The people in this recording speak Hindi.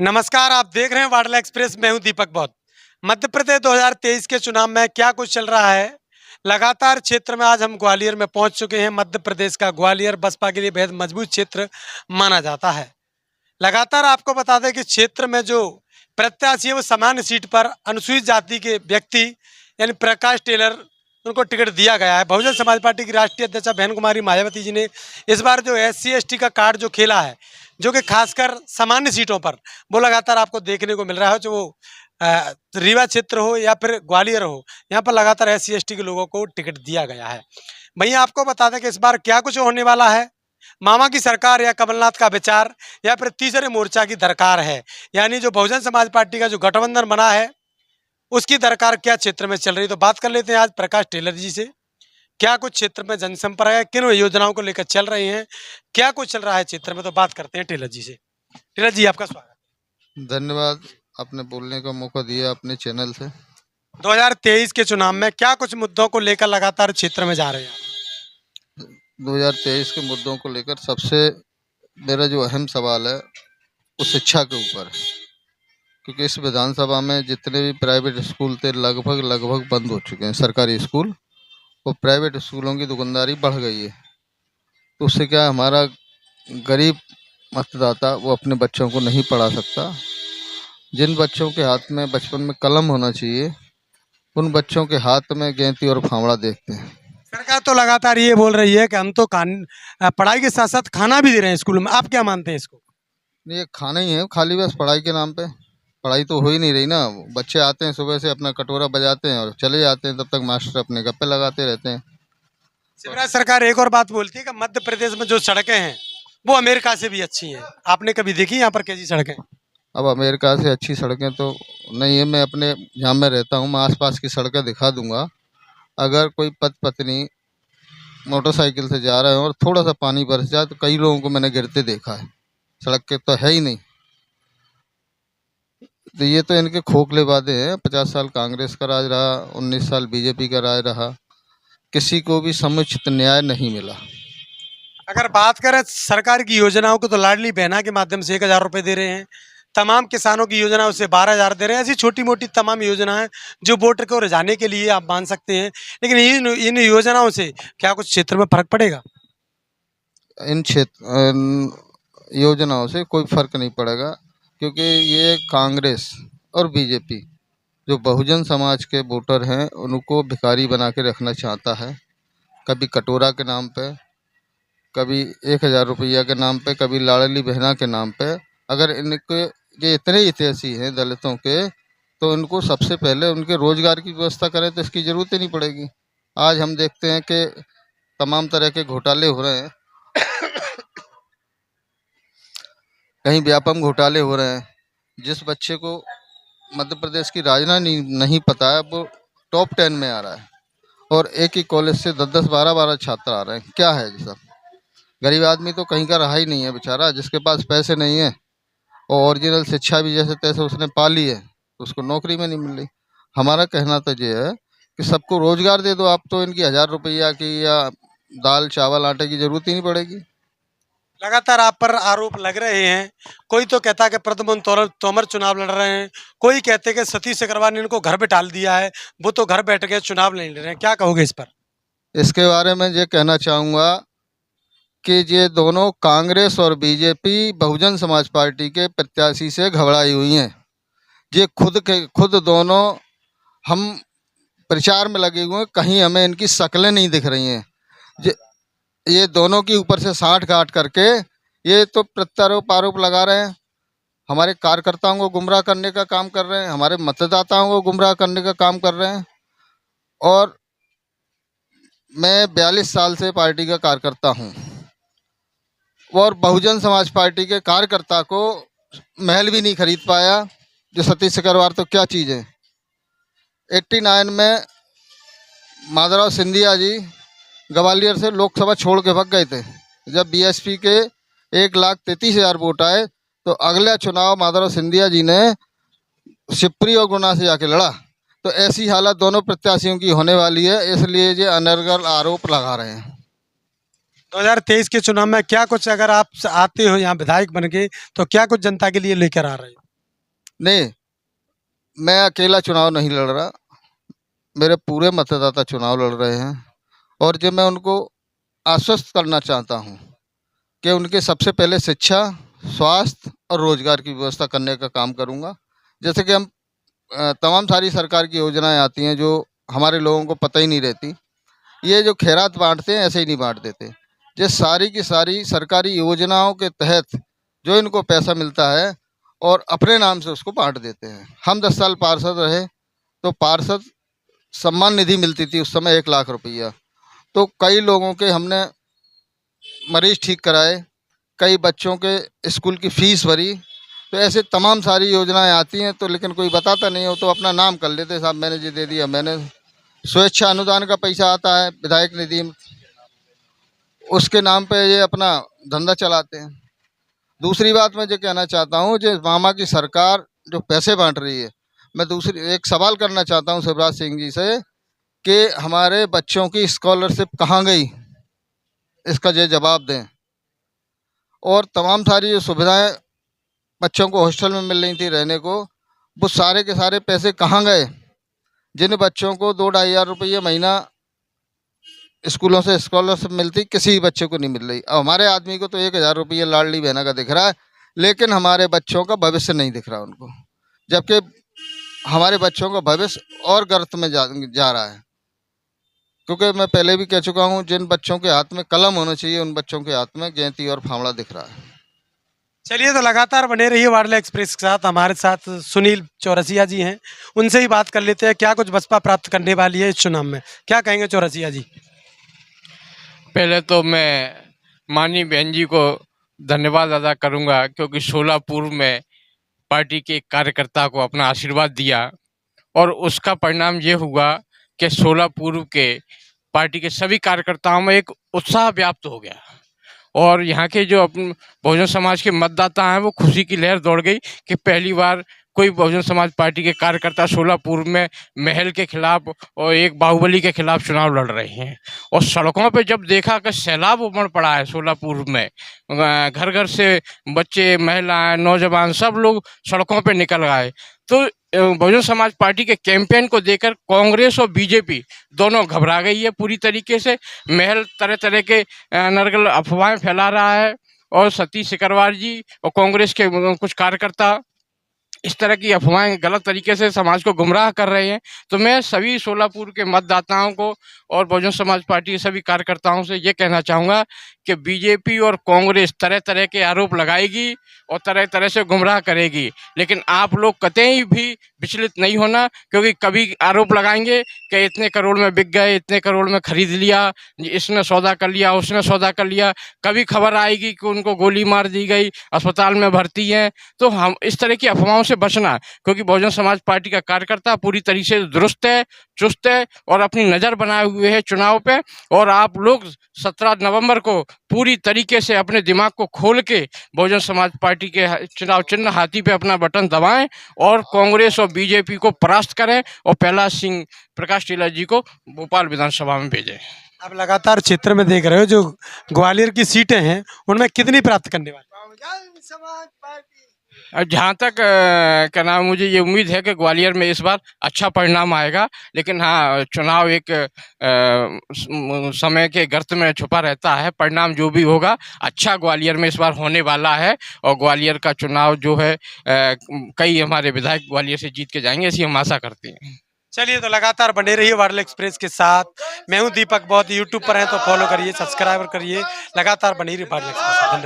नमस्कार, आप देख रहे हैं वाडला एक्सप्रेस। मैं हूं दीपक बौद्ध। मध्य प्रदेश 2023 के चुनाव में क्या कुछ चल रहा है लगातार क्षेत्र में। आज हम ग्वालियर में पहुंच चुके हैं। मध्य प्रदेश का ग्वालियर बसपा के लिए बेहद मजबूत क्षेत्र माना जाता है। लगातार आपको बता दें कि क्षेत्र में जो प्रत्याशी है वो सामान्य सीट पर अनुसूचित जाति के व्यक्ति यानी प्रकाश टेलर उनको टिकट दिया गया है। बहुजन समाज पार्टी की राष्ट्रीय अध्यक्षा बहन कुमारी मायावती जी ने इस बार जो SC ST का कार्ड जो खेला है, जो कि खासकर सामान्य सीटों पर वो लगातार आपको देखने को मिल रहा है। जो वो रीवा क्षेत्र हो या फिर ग्वालियर हो, यहाँ पर लगातार SC ST के लोगों को टिकट दिया गया है। भैया आपको बता दें कि इस बार क्या कुछ होने वाला है। मामा की सरकार या कमलनाथ का विचार या फिर तीसरे मोर्चा की दरकार है, यानी जो बहुजन समाज पार्टी का जो गठबंधन बना है उसकी दरकार क्या क्षेत्र में चल रही है। तो बात कर लेते हैं आज प्रकाश टेलर जी से। क्या कुछ क्षेत्र में जनसंपर्क है, किन योजनाओं को लेकर चल रही हैं, क्या कुछ चल रहा है क्षेत्र में, तो बात करते हैं टेलर जी से। टेलर जी आपका स्वागत। धन्यवाद, आपने बोलने का मौका दिया अपने चैनल से। 2023 के चुनाव में क्या कुछ मुद्दों को लेकर लगातार क्षेत्र में जा रहे हैं? 2023 के मुद्दों को लेकर सबसे मेरा जो अहम सवाल है वो शिक्षा के ऊपर है, क्योंकि इस विधानसभा में जितने भी प्राइवेट स्कूल थे लगभग बंद हो चुके हैं। सरकारी स्कूल और प्राइवेट स्कूलों की दुकानदारी बढ़ गई है। तो उससे क्या हमारा गरीब मतदाता वो अपने बच्चों को नहीं पढ़ा सकता। जिन बच्चों के हाथ में बचपन में कलम होना चाहिए, उन बच्चों के हाथ में गेंती और फावड़ा देखते हैं। सरकार तो लगातार ये बोल रही है कि हम तो पढ़ाई के साथ साथ खाना भी दे रहे हैं स्कूल में। आप क्या मानते हैं इसको? ये खाना ही है, खाली बस पढ़ाई के नाम पे। पढ़ाई तो हो ही नहीं रही ना। बच्चे आते हैं सुबह से, अपना कटोरा बजाते हैं और चले जाते हैं, तब तक मास्टर अपने गप्पे लगाते रहते हैं। शिवराज सरकार एक और बात बोलती है कि मध्य प्रदेश में जो सड़कें हैं वो अमेरिका से भी अच्छी हैं। आपने कभी देखी यहाँ पर कैसी सड़कें? अब अमेरिका से अच्छी सड़कें तो नहीं है। मैं अपने जहाँ मैं रहता हूँ, मैं आसपास की सड़कें दिखा दूंगा। अगर कोई पति पत्नी मोटरसाइकिल से जा रहे हो और थोड़ा सा पानी बरस जाए तो कई लोगों को मैंने गिरते देखा है। सड़क के तो है ही नहीं। तो ये तो इनके खोखले वादे हैं। 50 साल कांग्रेस का राज रहा, 19 साल बीजेपी का राज रहा, किसी को भी समुचित न्याय नहीं मिला। अगर बात करें सरकार की योजनाओं को, तो लाडली बहना के माध्यम से 1,000 रुपये दे रहे हैं। तमाम किसानों की योजना उससे 12,000 दे रहे हैं। ऐसी छोटी मोटी तमाम योजनाएं जो वोटर को रिझाने के लिए आप मान सकते हैं। लेकिन इन योजनाओं से क्या कुछ क्षेत्र में फर्क पड़ेगा? इन योजनाओं से कोई फर्क नहीं पड़ेगा, क्योंकि ये कांग्रेस और बीजेपी जो बहुजन समाज के वोटर हैं उनको भिखारी बना के रखना चाहता है। कभी कटोरा के नाम पे, कभी 1,000 रुपया के नाम पे, कभी लाडली बहना के नाम पे। अगर इनके ये इतने हितैषी हैं दलितों के, तो इनको सबसे पहले उनके रोजगार की व्यवस्था करें तो इसकी ज़रूरत ही नहीं पड़ेगी। आज हम देखते हैं कि तमाम तरह के घोटाले हो रहे हैं। कहीं व्यापम घोटाले हो रहे हैं। जिस बच्चे को मध्य प्रदेश की राजधानी नहीं पता है वो टॉप 10 में आ रहा है, और एक ही कॉलेज से 10-10, 12-12 छात्र आ रहे हैं। क्या है ये सब? गरीब आदमी तो कहीं का रहा ही नहीं है बेचारा। जिसके पास पैसे नहीं है और ओरिजिनल शिक्षा भी जैसे तैसे उसने पा ली है, तो उसको नौकरी में नहीं मिल रही। हमारा कहना तो ये है कि सबको रोजगार दे दो आप, तो इनकी 1,000 रुपया की या दाल चावल आटे की ज़रूरत ही नहीं पड़ेगी। लगातार आप पर आरोप लग रहे हैं। कोई तो कहता है कि प्रद्युम्न तोमर चुनाव लड़ रहे हैं, कोई कहते हैं कि सतीश अग्रवाल ने इनको घर पे डाल दिया है, वो तो घर बैठ के चुनाव नहीं लड़ रहे हैं। क्या कहोगे इस पर? इसके बारे में ये कहना चाहूँगा कि ये दोनों कांग्रेस और बीजेपी बहुजन समाज पार्टी के प्रत्याशी से घबराई हुई हैं। ये खुद दोनों हम प्रचार में लगे हुए हैं, कहीं हमें इनकी शक्लें नहीं दिख रही हैं। ये दोनों की ऊपर से साठ गांठ करके ये तो प्रत्यारोप आरोप लगा रहे हैं। हमारे कार्यकर्ताओं को गुमराह करने का काम कर रहे हैं, हमारे मतदाताओं को गुमराह करने का काम कर रहे हैं। और मैं 42 साल से पार्टी का कार्यकर्ता हूं, और बहुजन समाज पार्टी के कार्यकर्ता को महल भी नहीं खरीद पाया। जो सतीश अग्रवाल तो क्या चीज़ है। 89 में माधवराव सिंधिया जी ग्वालियर से लोकसभा छोड़ के भाग गए थे। जब बीएसपी के 1,33,000 वोट आए, तो अगला चुनाव माधवराव सिंधिया जी ने शिवपुरी और गुना से जाके लड़ा। तो ऐसी हालत दोनों प्रत्याशियों की होने वाली है, इसलिए ये अनर्गल आरोप लगा रहे हैं। 2023 के चुनाव में क्या कुछ, अगर आप आते हो यहाँ विधायक बन के, तो क्या कुछ जनता के लिए लेकर आ रहे हो? नहीं, मैं अकेला चुनाव नहीं लड़ रहा, मेरे पूरे मतदाता चुनाव लड़ रहे हैं और जो मैं उनको आश्वस्त करना चाहता हूँ कि उनके सबसे पहले शिक्षा, स्वास्थ्य और रोजगार की व्यवस्था करने का काम करूँगा। जैसे कि हम तमाम सारी सरकार की योजनाएं आती हैं जो हमारे लोगों को पता ही नहीं रहती। ये जो खैरात बांटते हैं ऐसे ही नहीं बांट देते। ये सारी की सारी सरकारी योजनाओं के तहत जो इनको पैसा मिलता है और अपने नाम से उसको बांट देते हैं। हम 10 साल पार्षद रहे तो पार्षद सम्मान निधि मिलती थी उस समय 1 लाख रुपया। तो कई लोगों के हमने मरीज ठीक कराए, कई बच्चों के स्कूल की फीस भरी। तो ऐसे तमाम सारी योजनाएं आती हैं तो लेकिन कोई बताता नहीं हो तो अपना नाम कर लेते, साहब मैंने ये दे दिया। मैंने स्वेच्छा अनुदान का पैसा आता है विधायक निधि, उसके नाम पे ये अपना धंधा चलाते हैं। दूसरी बात मैं ये कहना चाहता हूँ, जो मामा की सरकार जो पैसे बांट रही है, मैं दूसरी एक सवाल करना चाहता हूँ शिवराज सिंह जी से कि हमारे बच्चों की स्कॉलरशिप कहाँ गई, इसका ये जवाब दें। और तमाम सारी जो सुविधाएं बच्चों को हॉस्टल में मिल रही थी रहने को, वो सारे के सारे पैसे कहाँ गए। जिन बच्चों को 2-2.5 हज़ार रुपये महीना स्कूलों से स्कॉलरशिप मिलती, किसी भी बच्चे को नहीं मिल रही। अब हमारे आदमी को तो 1,000 रुपये लाडली बहना का दिख रहा है, लेकिन हमारे बच्चों का भविष्य नहीं दिख रहा उनको, जबकि हमारे बच्चों का भविष्य और गर्त में जा रहा है। क्योंकि मैं पहले भी कह चुका हूँ, जिन बच्चों के हाथ में कलम होना चाहिए उन बच्चों के हाथ में गेंती और फावड़ा दिख रहा है। चलिए, तो लगातार बने रहिए वाडला एक्सप्रेस के साथ। हमारे साथ सुनील चौरसिया जी हैं, उनसे ही बात कर लेते हैं क्या कुछ बसपा प्राप्त करने वाली है इस चुनाव में। क्या कहेंगे चौरसिया जी? पहले तो मैं माननीय बहन जी को धन्यवाद अदा करूंगा क्योंकि 16 पूर्व में पार्टी के एक कार्यकर्ता को अपना आशीर्वाद दिया और उसका परिणाम ये हुआ कि 16 पूर्व के पार्टी के सभी कार्यकर्ताओं में एक उत्साह व्याप्त हो गया और यहाँ के जो अपने बहुजन समाज के मतदाता हैं वो खुशी की लहर दौड़ गई कि पहली बार कोई बहुजन समाज पार्टी के कार्यकर्ता 16 पूर्व में महल के खिलाफ और एक बाहुबली के खिलाफ चुनाव लड़ रहे हैं। और सड़कों पे जब देखा कि सैलाब उमड़ पड़ा है 16 पूर्व में, घर घर से बच्चे, महिलाएं, नौजवान सब लोग सड़कों पे निकल आए, तो बहुजन समाज पार्टी के कैंपेन को देखकर कांग्रेस और बीजेपी दोनों घबरा गई है पूरी तरीके से। महल तरह तरह के नरगल अफवाहें फैला रहा है और सतीश सिकरवार जी और कांग्रेस के कुछ कार्यकर्ता इस तरह की अफवाहें गलत तरीके से समाज को गुमराह कर रहे हैं। तो मैं सभी सोलापुर के मतदाताओं को और बहुजन समाज पार्टी के सभी कार्यकर्ताओं से ये कहना चाहूँगा कि बीजेपी और कांग्रेस तरह तरह के आरोप लगाएगी और तरह तरह से गुमराह करेगी, लेकिन आप लोग कतई भी विचलित नहीं होना, क्योंकि कभी आरोप लगाएंगे कि इतने करोड़ में बिक गए, इतने करोड़ में खरीद लिया, इसने सौदा कर लिया, उसने सौदा कर लिया। कभी खबर आएगी कि उनको गोली मार दी गई, अस्पताल में भर्ती हैं। तो हम इस तरह की अफवाहों से बचना, क्योंकि बहुजन समाज पार्टी का कार्यकर्ता पूरी तरीके से दुरुस्त है, चुस्त है और अपनी नज़र बनाए हुए है चुनाव पे। और आप लोग 17 नवंबर को पूरी तरीके से अपने दिमाग को खोल के बहुजन समाज पार्टी के चुनाव चिन्ह हाथी पे अपना बटन दबाएं और कांग्रेस और बीजेपी को परास्त करें और प्रहलाद सिंह प्रकाश टेलर जी को भोपाल विधानसभा में भेजें। आप लगातार क्षेत्र में देख रहे हो, जो ग्वालियर की सीटें हैं उनमें कितनी प्राप्त करने वाले? जहाँ तक क्या नाम, मुझे ये उम्मीद है कि ग्वालियर में इस बार अच्छा परिणाम आएगा, लेकिन हाँ, चुनाव एक समय के गर्त में छुपा रहता है। परिणाम जो भी होगा अच्छा ग्वालियर में इस बार होने वाला है और ग्वालियर का चुनाव जो है कई हमारे विधायक ग्वालियर से जीत के जाएंगे, ऐसी हम आशा करते हैं। चलिए, तो लगातार बने रहिए वाडला एक्सप्रेस के साथ। मैं हूं दीपक, बहुत यूट्यूब पर हैं तो फॉलो करिए, सब्सक्राइबर करिए, लगातार बने रहिए वाडला एक्सप्रेस। धन्यवाद।